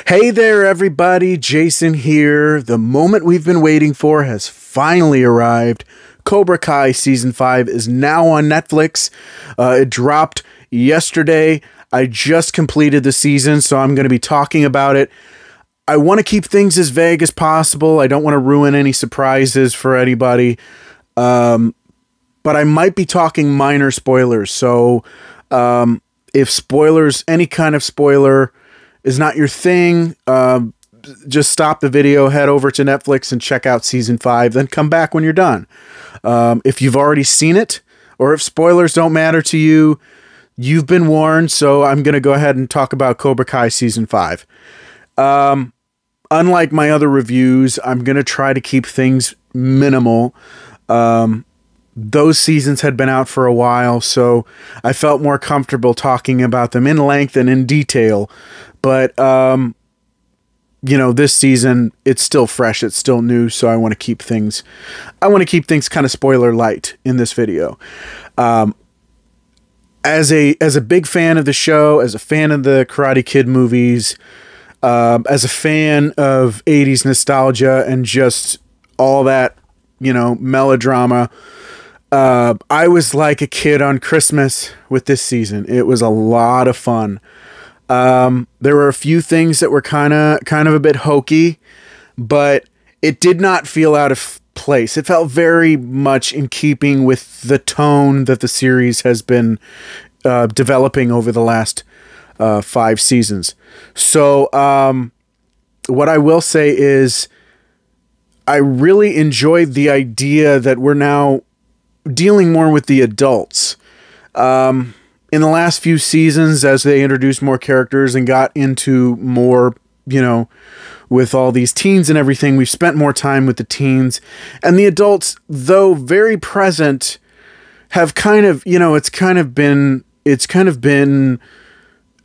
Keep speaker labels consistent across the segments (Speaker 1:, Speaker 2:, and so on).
Speaker 1: Hey there, everybody. Jason here. The moment we've been waiting for has finally arrived. Cobra Kai Season 5 is now on Netflix. It dropped yesterday. I just completed the season, so I'm going to be talking about it. I want to keep things as vague as possible. I don't want to ruin any surprises for anybody. But I might be talking minor spoilers. So if spoilers, any kind of spoiler is not your thing, just stop the video, head over to Netflix and check out Season 5, then come back when you're done. If you've already seen it, or if spoilers don't matter to you, you've been warned, so I'm going to go ahead and talk about Cobra Kai Season 5. Unlike my other reviews, I'm going to try to keep things minimal. Those seasons had been out for a while, so I felt more comfortable talking about them in length and in detail. But, you know, this season, it's still fresh, it's still new, so I want to keep things kind of spoiler light in this video. As a big fan of the show, as a fan of the Karate Kid movies, as a fan of 80s nostalgia and just all that, you know, melodrama, I was like a kid on Christmas with this season. It was a lot of fun. There were a few things that were kind of a bit hokey, but it did not feel out of place. It felt very much in keeping with the tone that the series has been developing over the last 5 seasons. So what I will say is I really enjoyed the idea that we're now dealing more with the adults. In the last few seasons, as they introduced more characters and got into more, you know, with all these teens and everything, we've spent more time with the teens. And the adults, though very present, have kind of, you know, it's kind of been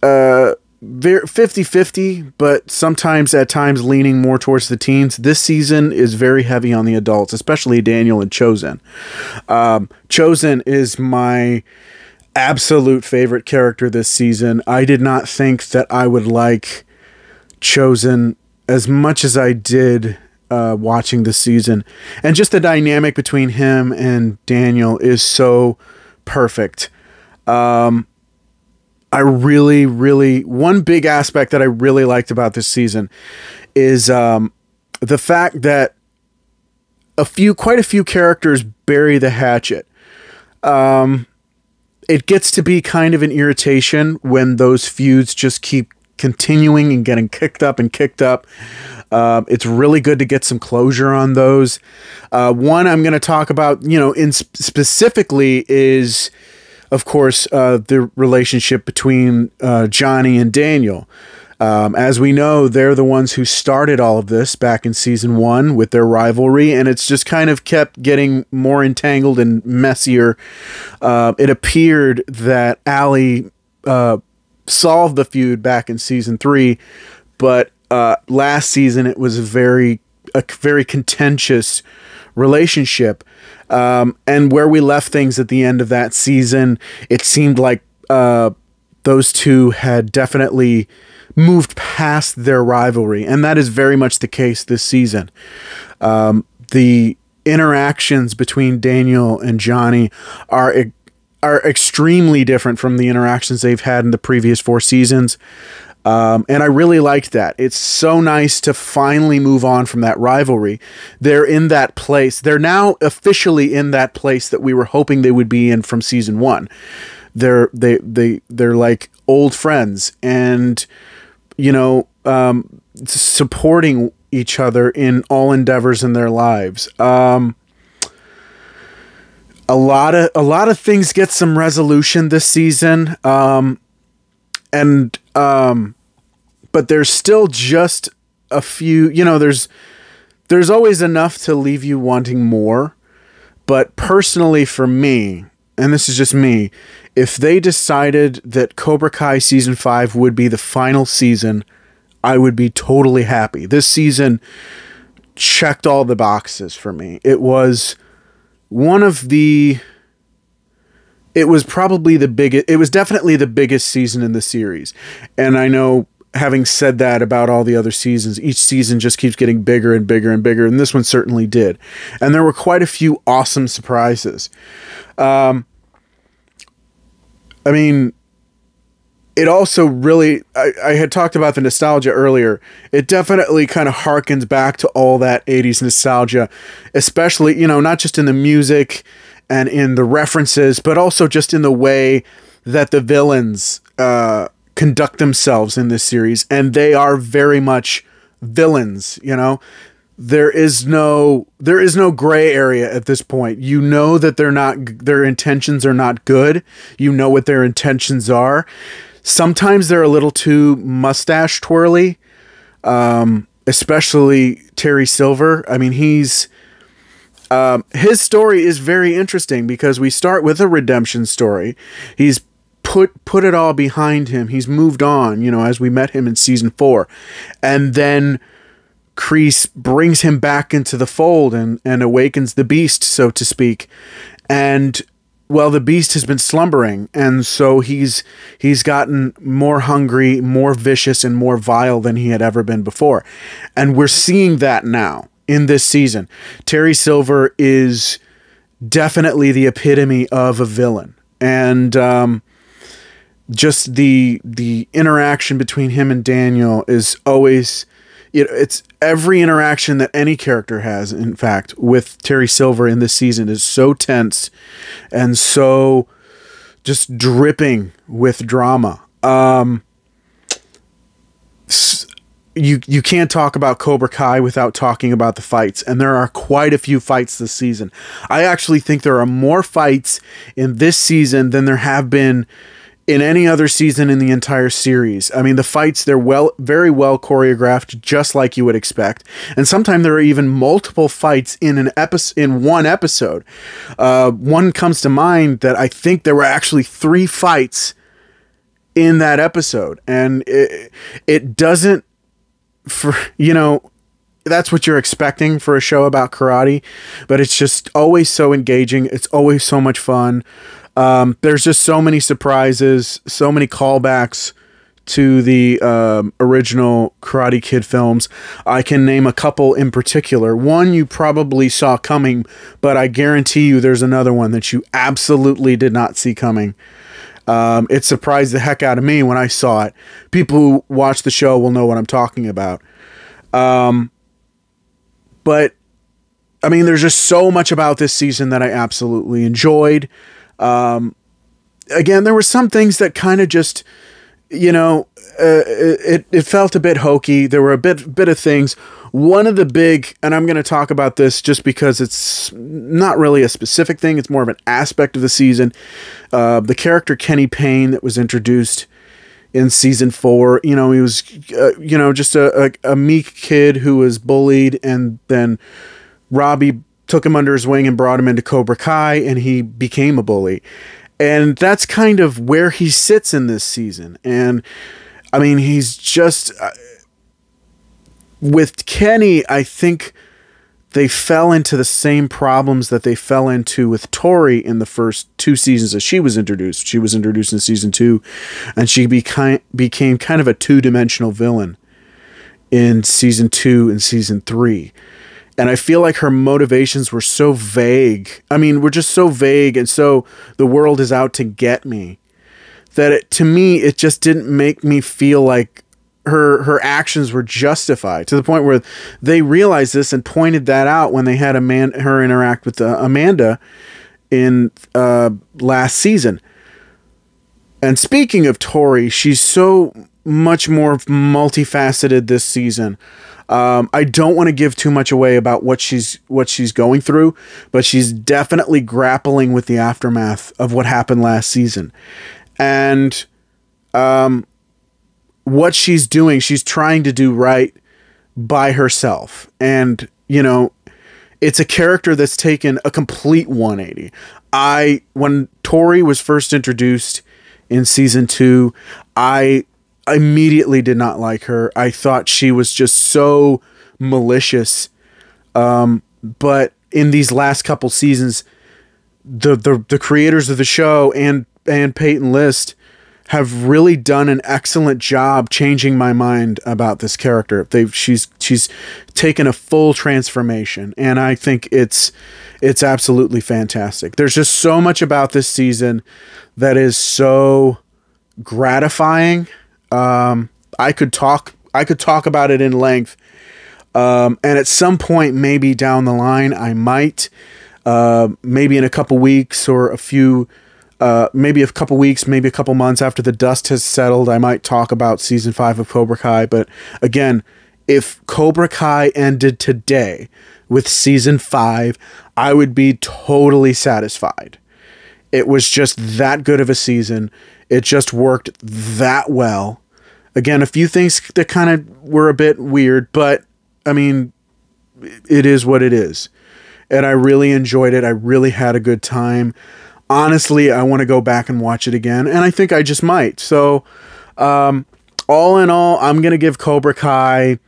Speaker 1: 50-50, but sometimes at times leaning more towards the teens. This season is very heavy on the adults, especially Daniel and Chosen. Chosen is my absolute favorite character this season. I did not think that I would like Chosen as much as I did watching this season. And just the dynamic between him and Daniel is so perfect. I really, one big aspect that I really liked about this season is the fact that quite a few characters bury the hatchet. It gets to be kind of an irritation when those feuds just keep continuing and getting kicked up and kicked up. It's really good to get some closure on those. One I'm going to talk about, you know, specifically is, of course, the relationship between Johnny and Daniel. As we know, they're the ones who started all of this back in Season 1 with their rivalry, and it's just kind of kept getting more entangled and messier. It appeared that Allie solved the feud back in Season 3, but last season it was a very contentious relationship. And where we left things at the end of that season, it seemed like those two had definitely moved past their rivalry, and that is very much the case this season. The interactions between Daniel and Johnny are extremely different from the interactions they've had in the previous 4 seasons. And I really liked that. It's so nice to finally move on from that rivalry. They're in that place. They're now officially in that place that we were hoping they would be in from Season 1. They're like old friends, and, you know, supporting each other in all endeavors in their lives. A lot of things get some resolution this season. But there's still just a few, you know, there's always enough to leave you wanting more. But personally for me, and this is just me, if they decided that Cobra Kai Season 5 would be the final season, I would be totally happy. This season checked all the boxes for me. It was probably the biggest, it was definitely the biggest season in the series. And I know having said that about all the other seasons, each season just keeps getting bigger and bigger and bigger, and this one certainly did. And there were quite a few awesome surprises. I mean, it also really, I had talked about the nostalgia earlier. It definitely kind of harkens back to all that 80s nostalgia, especially, you know, not just in the music and in the references, but also just in the way that the villains conduct themselves in this series. And they are very much villains, you know. There is no gray area at this point. You know that their intentions are not good. You know what their intentions are. Sometimes they're a little too mustache twirly, especially Terry Silver. I mean, his story is very interesting because we start with a redemption story. He's put it all behind him. He's moved on, you know, as we met him in season 4. And then Kreese brings him back into the fold and awakens the beast, so to speak. And, well, the beast has been slumbering. And so he's gotten more hungry, more vicious, and more vile than he had ever been before. And we're seeing that now in this season. Terry Silver is definitely the epitome of a villain. And, just the interaction between him and Daniel is always, it's every interaction that any character has, in fact, with Terry Silver in this season is so tense and so just dripping with drama. You can't talk about Cobra Kai without talking about the fights, and there are quite a few fights this season. I actually think there are more fights in this season than there have been in any other season in the entire series. I mean, the fights, they're very well choreographed, just like you would expect. And sometimes there are even multiple fights in one episode. One comes to mind that I think there were actually 3 fights in that episode. And it doesn't, that's what you're expecting for a show about karate, but it's just always so engaging. It's always so much fun. There's just so many surprises, so many callbacks to the original Karate Kid films. I can name a couple in particular. One you probably saw coming, but I guarantee you there's another one that you absolutely did not see coming. It surprised the heck out of me when I saw it. People who watch the show will know what I'm talking about. But, I mean, there's just so much about this season that I absolutely enjoyed. Again, there were some things that kind of just, it felt a bit hokey. There were a bit of things. One of the big, and I'm going to talk about this just because it's not really a specific thing. It's more of an aspect of the season. The character Kenny Payne that was introduced in season 4, he was, just a meek kid who was bullied, and then Robbie took him under his wing and brought him into Cobra Kai, and he became a bully. And that's kind of where he sits in this season. And I mean, he's just, with Kenny, I think they fell into the same problems that they fell into with Tori in the first 2 seasons that she was introduced. She was introduced in season 2, and she became kind of a 2-dimensional villain in season 2 and season 3. And I feel like her motivations were so vague. I mean, we're just so vague, and so the world is out to get me, that to me, it just didn't make me feel like her actions were justified, to the point where they realized this and pointed that out when they had her interact with Amanda in last season. And speaking of Tori, she's so much more multifaceted this season. I don't want to give too much away about what she's going through, but she's definitely grappling with the aftermath of what happened last season. And what she's doing, she's trying to do right by herself. And, it's a character that's taken a complete 180. When Tori was first introduced in season 2, I immediately did not like her. I thought she was just so malicious. But in these last couple seasons, the creators of the show and Peyton List have really done an excellent job changing my mind about this character. She's taken a full transformation, and I think it's absolutely fantastic. There's just so much about this season that is so gratifying. I could talk about it in length. And at some point, maybe down the line, I might, maybe in a couple weeks or maybe a couple weeks, maybe a couple months after the dust has settled, I might talk about season 5 of Cobra Kai. But again, if Cobra Kai ended today with season 5, I would be totally satisfied. It was just that good of a season. It just worked that well. Again, a few things that kind of were a bit weird, but I mean, it is what it is. And I really enjoyed it. I really had a good time. Honestly, I want to go back and watch it again, and I think I just might. So, all in all, I'm going to give Cobra Kai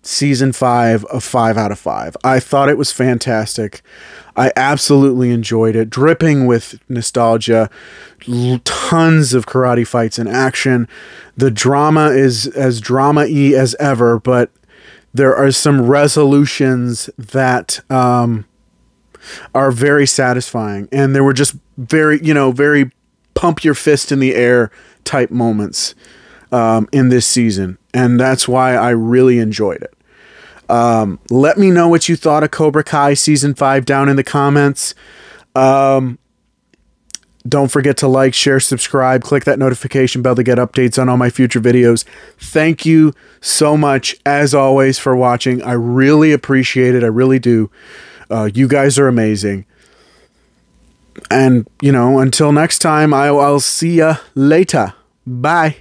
Speaker 1: season 5 a 5 out of 5. I thought it was fantastic. I absolutely enjoyed it, dripping with nostalgia, tons of karate fights and action. The drama is as drama-y as ever, but there are some resolutions that are very satisfying, and there were just very pump your fist in the air type moments in this season, and that's why I really enjoyed it. Let me know what you thought of Cobra Kai season 5 down in the comments. Don't forget to like, share, subscribe, click that notification bell to get updates on all my future videos. Thank you so much, as always, for watching. I really appreciate it. I really do. You guys are amazing. And, until next time, I'll see ya later. Bye.